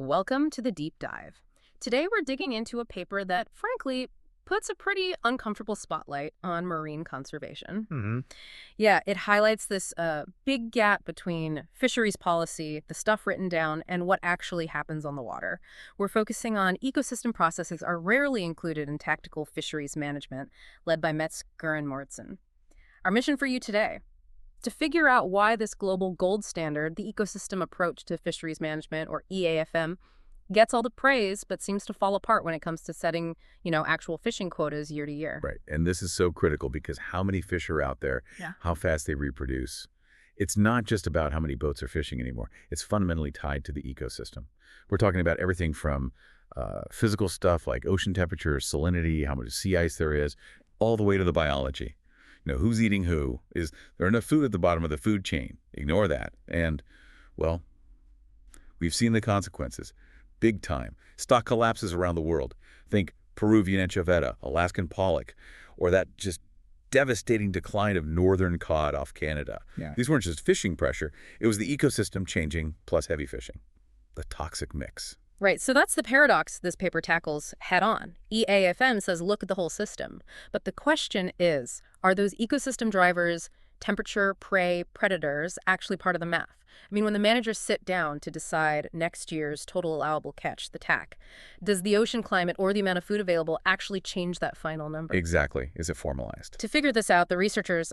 Welcome to the deep dive. Today we're digging into a paper that, frankly, puts a pretty uncomfortable spotlight on marine conservation. hmm Yeah, it highlights this big gap between fisheries policy, the stuff written down, and what actually happens on the water. We're focusing on ecosystem processes are rarely included in tactical fisheries management, led by Met's Skern Mauritzen. Our mission for you today: to figure out why this global gold standard, the ecosystem approach to fisheries management, or EAFM, gets all the praise but seems to fall apart when it comes to setting, actual fishing quotas year to year. Right. And this is so critical because how many fish are out there, Yeah. how fast they reproduce. It's not just about how many boats are fishing anymore. It's fundamentally tied to the ecosystem. We're talking about everything from physical stuff like ocean temperature, salinity, how much sea ice there is, all the way to the biology. Who's eating who? Is there enough food at the bottom of the food chain? Ignore that. And, well, we've seen the consequences. Big time. Stock collapses around the world. Think Peruvian anchoveta, Alaskan pollock, or that just devastating decline of northern cod off Canada. Yeah. These weren't just fishing pressure. It was the ecosystem changing plus heavy fishing. The toxic mix. Right, so that's the paradox this paper tackles head on. EAFM says look at the whole system. But the question is, are those ecosystem drivers, temperature, prey, predators, actually part of the math? I mean, when the managers sit down to decide next year's total allowable catch, the TAC, does the ocean climate or the amount of food available actually change that final number? Exactly. Is it formalized? To figure this out, the researchers,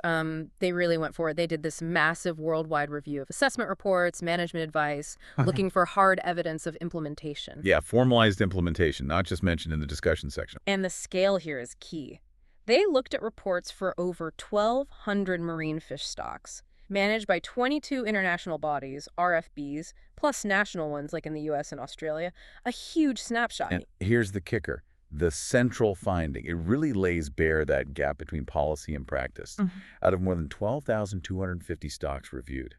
they really went for it. They did this massive worldwide review of assessment reports, management advice, looking for hard evidence of implementation. Yeah, formalized implementation, not just mentioned in the discussion section. And the scale here is key. They looked at reports for over 1,200 marine fish stocks, managed by 22 international bodies, RFBs, plus national ones like in the US and Australia. A huge snapshot. And here's the kicker. The central finding, it really lays bare that gap between policy and practice. Out of more than 12,250 stocks reviewed,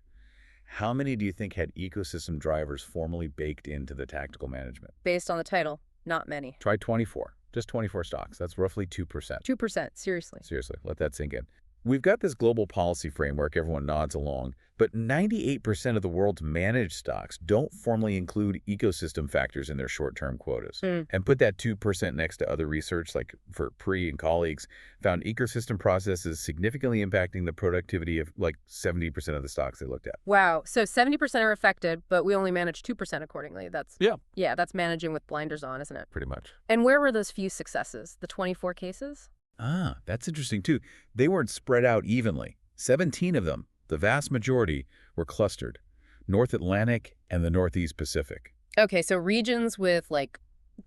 how many do you think had ecosystem drivers formally baked into the tactical management? Based on the title, not many. Try 24. Just 24 stocks. That's roughly 2%. 2%, seriously. Seriously, let that sink in. We've got this global policy framework, everyone nods along, but 98% of the world's managed stocks don't formally include ecosystem factors in their short-term quotas. And put that 2% next to other research, like for Pre and colleagues, found ecosystem processes significantly impacting the productivity of like 70% of the stocks they looked at. Wow, so 70% are affected, but we only manage 2% accordingly. Yeah. Yeah, that's managing with blinders on, isn't it? Pretty much. And where were those few successes? The 24 cases? Ah, that's interesting too. They weren't spread out evenly. 17 of them, the vast majority, were clustered. North Atlantic and the Northeast Pacific. Okay, so regions with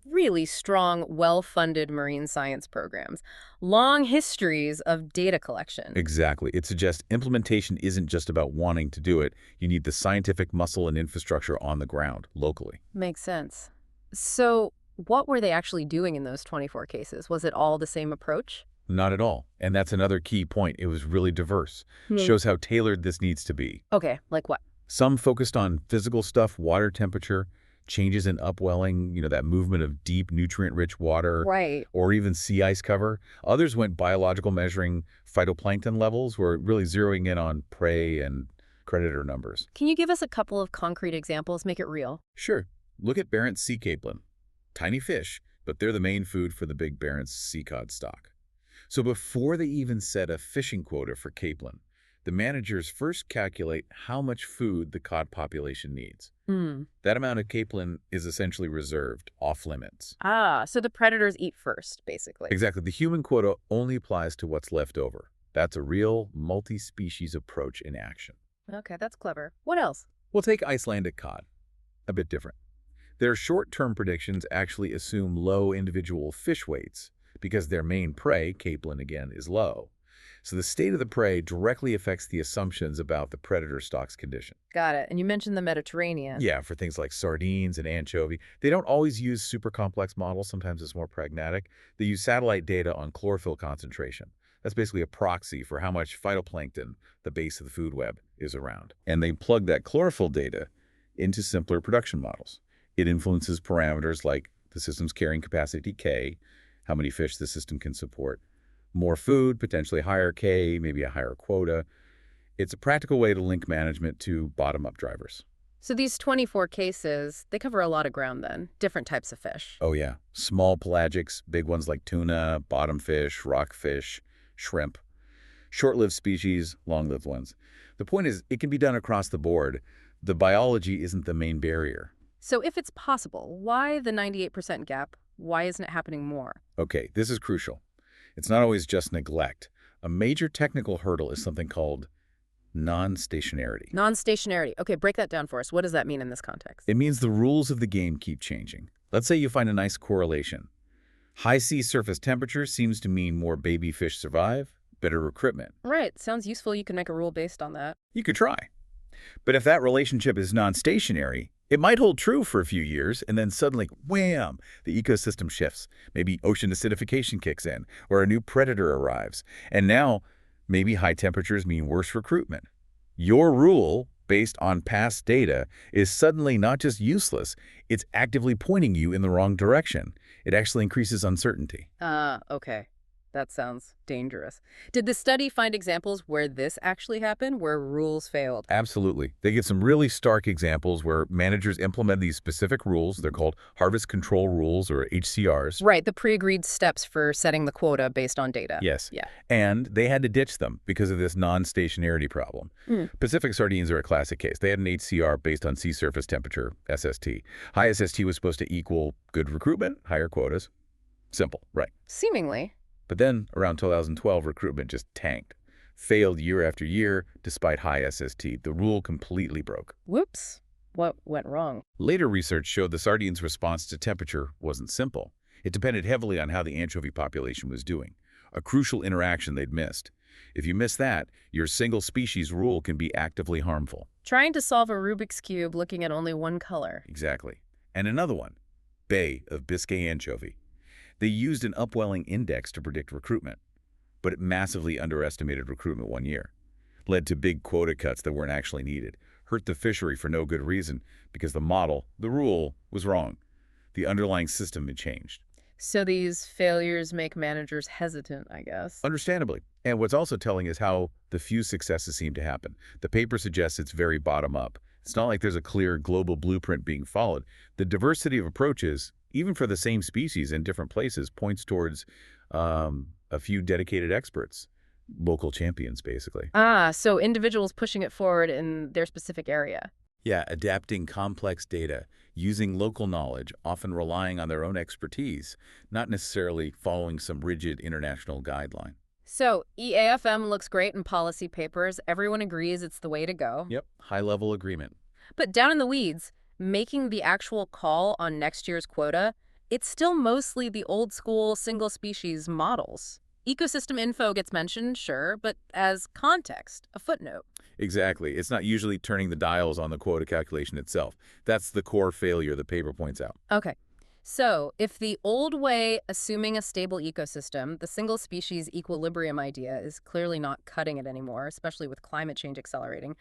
really strong, well-funded marine science programs, long histories of data collection. Exactly. It suggests implementation isn't just about wanting to do it. You need the scientific muscle and infrastructure on the ground, locally. Makes sense. So what were they actually doing in those 24 cases? Was it all the same approach? Not at all. And that's another key point. It was really diverse. Shows how tailored this needs to be. Okay, like what? Some focused on physical stuff, water temperature, changes in upwelling, that movement of deep, nutrient-rich water, Right. or even sea ice cover. Others went biological, measuring phytoplankton levels, were really zeroing in on prey and predator numbers. Can you give us a couple of concrete examples? Make it real. Sure. Look at Barents sea capelin. Tiny fish, but they're the main food for the big Barents sea cod stock. So before they even set a fishing quota for capelin, the managers first calculate how much food the cod population needs. That amount of capelin is essentially reserved, off limits. Ah, so the predators eat first, basically. Exactly. The human quota only applies to what's left over. That's a real multi-species approach in action. Okay, that's clever. What else? We'll take Icelandic cod. A bit different. Their short-term predictions actually assume low individual fish weights because their main prey, capelin again, is low. So the state of the prey directly affects the assumptions about the predator stock's condition. Got it. And you mentioned the Mediterranean. Yeah, for things like sardines and anchovy. They don't always use super complex models. Sometimes it's more pragmatic. They use satellite data on chlorophyll concentration. That's basically a proxy for how much phytoplankton, the base of the food web, is around. And they plug that chlorophyll data into simpler production models. It influences parameters like the system's carrying capacity, K, how many fish the system can support. More food, potentially higher K, maybe a higher quota. It's a practical way to link management to bottom-up drivers. So these 24 cases, they cover a lot of ground then, different types of fish. Oh yeah, small pelagics, big ones like tuna, bottomfish, rockfish, shrimp. Short-lived species, long-lived ones. The point is, it can be done across the board. The biology isn't the main barrier. So if it's possible, why the 98% gap? Why isn't it happening more? Okay, this is crucial. It's not always just neglect. A major technical hurdle is something called non-stationarity. Non-stationarity. Okay, break that down for us. What does that mean in this context? It means the rules of the game keep changing. Let's say you find a nice correlation. High sea surface temperature seems to mean more baby fish survive, better recruitment. Right. Sounds useful. You can make a rule based on that. You could try. But if that relationship is non-stationary, it might hold true for a few years, and then suddenly, wham, the ecosystem shifts. Maybe ocean acidification kicks in, or a new predator arrives. And now, maybe high temperatures mean worse recruitment. Your rule, based on past data, is suddenly not just useless, it's actively pointing you in the wrong direction. It actually increases uncertainty. Okay. That sounds dangerous. Did the study find examples where this actually happened, where rules failed? Absolutely. They give some really stark examples where managers implement these specific rules. They're called harvest control rules, or HCRs. Right, the pre-agreed steps for setting the quota based on data. Yes. Yeah. And they had to ditch them because of this non-stationarity problem. Pacific sardines are a classic case. They had an HCR based on sea surface temperature, SST. High SST was supposed to equal good recruitment, higher quotas. Simple, right? Seemingly. But then, around 2012, recruitment just tanked. Failed year after year, despite high SST. The rule completely broke. Whoops. What went wrong? Later research showed the sardines' response to temperature wasn't simple. It depended heavily on how the anchovy population was doing, a crucial interaction they'd missed. If you miss that, your single-species rule can be actively harmful. Trying to solve a Rubik's Cube looking at only one color. Exactly. And another one, Bay of Biscay anchovy. They used an upwelling index to predict recruitment, but it massively underestimated recruitment one year. Led to big quota cuts that weren't actually needed. Hurt the fishery for no good reason, because the model, the rule, was wrong. The underlying system had changed. So these failures make managers hesitant, I guess. Understandably. And what's also telling is how the few successes seem to happen. The paper suggests it's very bottom-up. It's not like there's a clear global blueprint being followed. The diversity of approaches, even for the same species in different places, points towards a few dedicated experts, local champions, basically. So individuals pushing it forward in their specific area. Yeah, adapting complex data, using local knowledge, often relying on their own expertise, not necessarily following some rigid international guideline. So EAFM looks great in policy papers. Everyone agrees it's the way to go. Yep, high-level agreement. But down in the weeds, making the actual call on next year's quota, it's still mostly the old-school single-species models. Ecosystem info gets mentioned, sure, but as context, a footnote. Exactly. It's not usually turning the dials on the quota calculation itself. That's the core failure the paper points out. Okay. So, if the old way, assuming a stable ecosystem, the single-species equilibrium idea is clearly not cutting it anymore, especially with climate change accelerating,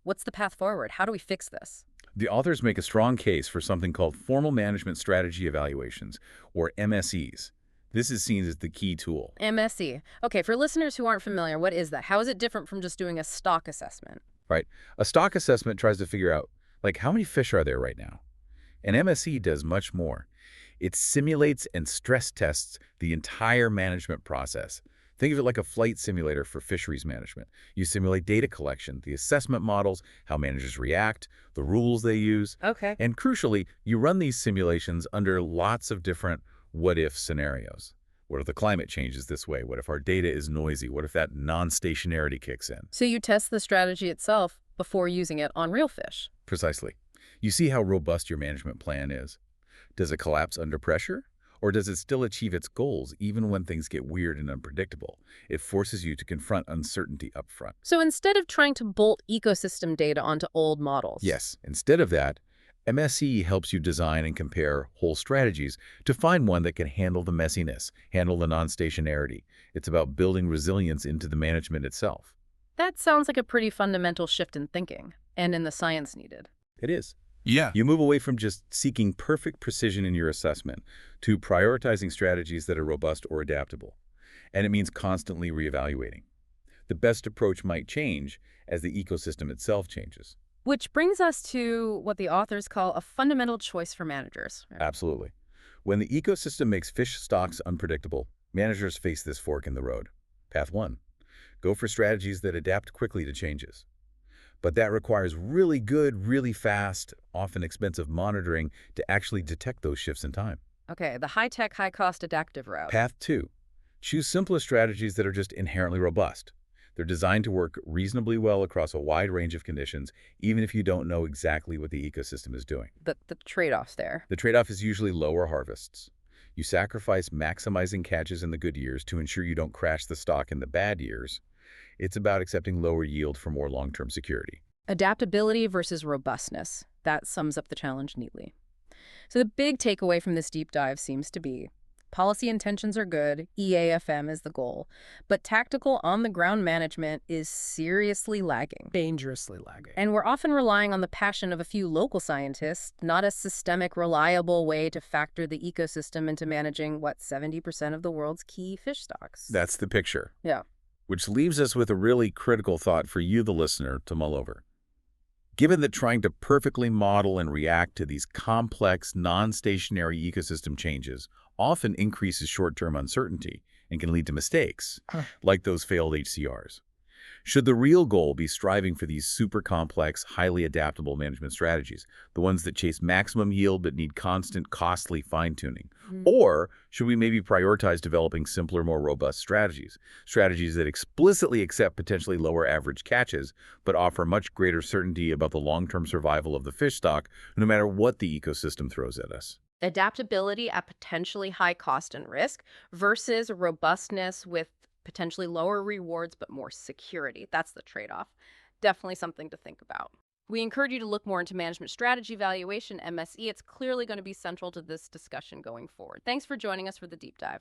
what's the path forward? How do we fix this? The authors make a strong case for something called Formal Management Strategy Evaluations, or MSEs. This is seen as the key tool. MSE. Okay, for listeners who aren't familiar, what is that? How is it different from just doing a stock assessment? Right. A stock assessment tries to figure out, like, how many fish are there right now? An MSE does much more. It simulates and stress tests the entire management process. Think of it like a flight simulator for fisheries management. You simulate data collection, the assessment models, how managers react, the rules they use. Okay. And crucially, you run these simulations under lots of different what-if scenarios. What if the climate changes this way? What if our data is noisy? What if that non-stationarity kicks in? So you test the strategy itself before using it on real fish. Precisely. You see how robust your management plan is. Does it collapse under pressure? Or does it still achieve its goals even when things get weird and unpredictable? It forces you to confront uncertainty up front. So instead of trying to bolt ecosystem data onto old models. Yes. Instead of that, MSE helps you design and compare whole strategies to find one that can handle the messiness, handle the non-stationarity. It's about building resilience into the management itself. That sounds like a pretty fundamental shift in thinking and in the science needed. It is. Yeah. You move away from just seeking perfect precision in your assessment to prioritizing strategies that are robust or adaptable. And it means constantly reevaluating. The best approach might change as the ecosystem itself changes. Which brings us to what the authors call a fundamental choice for managers. Right? Absolutely. When the ecosystem makes fish stocks unpredictable, managers face this fork in the road. Path 1. Go for strategies that adapt quickly to changes. But that requires really good, really fast, often expensive monitoring to actually detect those shifts in time. Okay, the high-tech, high-cost adaptive route. Path 2. Choose simplest strategies that are just inherently robust. They're designed to work reasonably well across a wide range of conditions, even if you don't know exactly what the ecosystem is doing. The trade-offs there. The trade-off is usually lower harvests. You sacrifice maximizing catches in the good years to ensure you don't crash the stock in the bad years. It's about accepting lower yield for more long-term security. Adaptability versus robustness. That sums up the challenge neatly. So the big takeaway from this deep dive seems to be policy intentions are good, EAFM is the goal, but tactical on-the-ground management is seriously lagging. Dangerously lagging. And we're often relying on the passion of a few local scientists, not a systemic, reliable way to factor the ecosystem into managing, 70% of the world's key fish stocks. That's the picture. Yeah. Which leaves us with a really critical thought for you, the listener, to mull over. Given that trying to perfectly model and react to these complex, non-stationary ecosystem changes often increases short-term uncertainty and can lead to mistakes, like those failed HCRs, should the real goal be striving for these super complex, highly adaptable management strategies, the ones that chase maximum yield but need constant, costly fine-tuning? Or should we maybe prioritize developing simpler, more robust strategies that explicitly accept potentially lower average catches but offer much greater certainty about the long-term survival of the fish stock, no matter what the ecosystem throws at us? Adaptability at potentially high cost and risk versus robustness with potentially lower rewards but more security. That's the trade-off. Definitely something to think about. We encourage you to look more into management strategy evaluation, MSE. It's clearly going to be central to this discussion going forward. Thanks for joining us for the deep dive.